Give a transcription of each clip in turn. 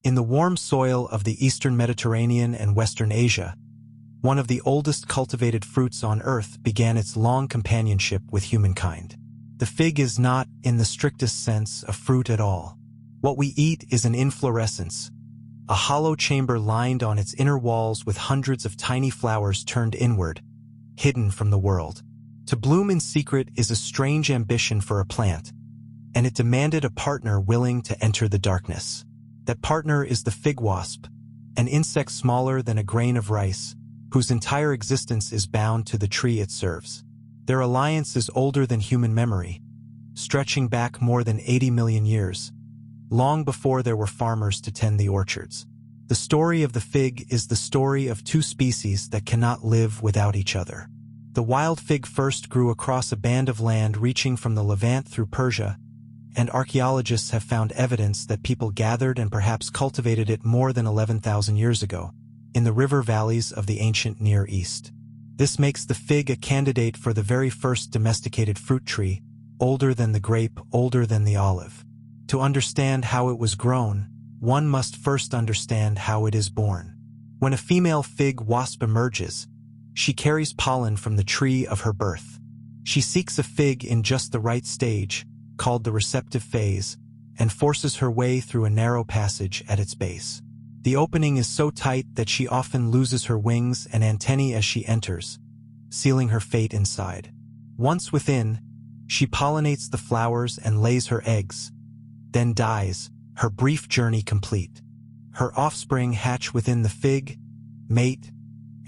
In the warm soil of the eastern Mediterranean and Western Asia, one of the oldest cultivated fruits on Earth began its long companionship with humankind. The fig is not, in the strictest sense, a fruit at all. What we eat is an inflorescence, a hollow chamber lined on its inner walls with hundreds of tiny flowers turned inward, hidden from the world. To bloom in secret is a strange ambition for a plant, and it demanded a partner willing to enter the darkness. That partner is the fig wasp, an insect smaller than a grain of rice, whose entire existence is bound to the tree it serves. Their alliance is older than human memory, stretching back more than 80 million years, long before there were farmers to tend the orchards. The story of the fig is the story of two species that cannot live without each other. The wild fig first grew across a band of land reaching from the Levant through Persia, and archaeologists have found evidence that people gathered and perhaps cultivated it more than 11,000 years ago, in the river valleys of the ancient Near East. This makes the fig a candidate for the very first domesticated fruit tree, older than the grape, older than the olive. To understand how it was grown, one must first understand how it is born. When a female fig wasp emerges, she carries pollen from the tree of her birth. She seeks a fig in just the right stage, called the receptive phase, and forces her way through a narrow passage at its base. The opening is so tight that she often loses her wings and antennae as she enters, sealing her fate inside. Once within, she pollinates the flowers and lays her eggs, then dies, her brief journey complete. Her offspring hatch within the fig, mate,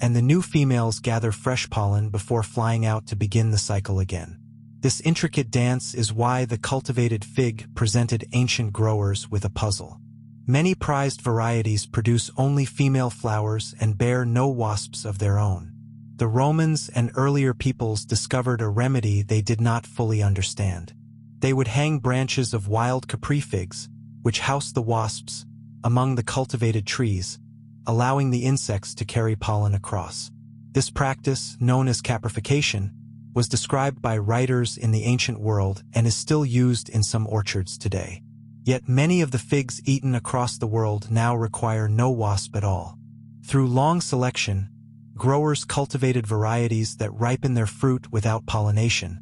and the new females gather fresh pollen before flying out to begin the cycle again. This intricate dance is why the cultivated fig presented ancient growers with a puzzle. Many prized varieties produce only female flowers and bear no wasps of their own. The Romans and earlier peoples discovered a remedy they did not fully understand. They would hang branches of wild capri figs, which housed the wasps, among the cultivated trees, allowing the insects to carry pollen across. This practice, known as caprification, was described by writers in the ancient world and is still used in some orchards today. Yet many of the figs eaten across the world now require no wasp at all. Through long selection, growers cultivated varieties that ripen their fruit without pollination,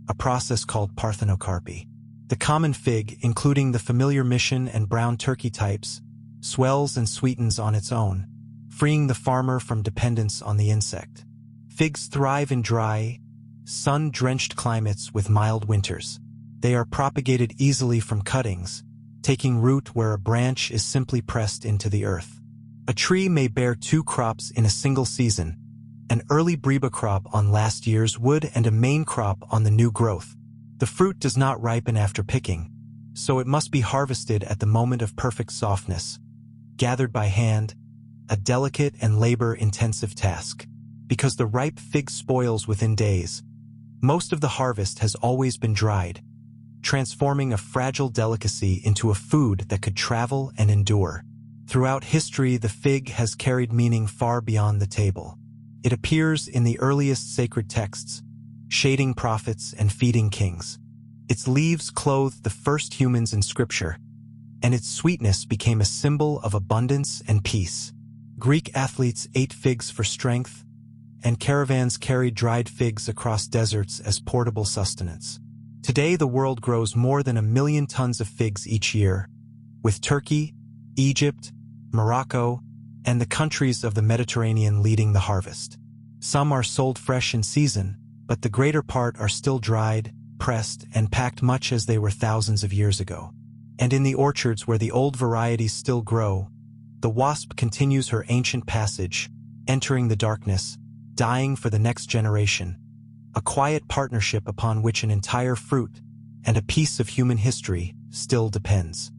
a process called parthenocarpy. The common fig, including the familiar mission and brown turkey types, swells and sweetens on its own, freeing the farmer from dependence on the insect. Figs thrive in dry, sun-drenched climates with mild winters. They are propagated easily from cuttings, taking root where a branch is simply pressed into the earth. A tree may bear 2 crops in a single season, an early breba crop on last year's wood and a main crop on the new growth. The fruit does not ripen after picking, so it must be harvested at the moment of perfect softness, gathered by hand, a delicate and labor-intensive task. Because the ripe fig spoils within days, most of the harvest has always been dried, transforming a fragile delicacy into a food that could travel and endure. Throughout history, the fig has carried meaning far beyond the table. It appears in the earliest sacred texts, shading prophets and feeding kings. Its leaves clothed the first humans in scripture, and its sweetness became a symbol of abundance and peace. Greek athletes ate figs for strength, and caravans carried dried figs across deserts as portable sustenance. Today, the world grows more than 1 million tons of figs each year, with Turkey, Egypt, Morocco, and the countries of the Mediterranean leading the harvest. Some are sold fresh in season, but the greater part are still dried, pressed, and packed much as they were thousands of years ago. And in the orchards where the old varieties still grow, the wasp continues her ancient passage, entering the darkness, dying for the next generation, a quiet partnership upon which an entire fruit and a piece of human history still depends.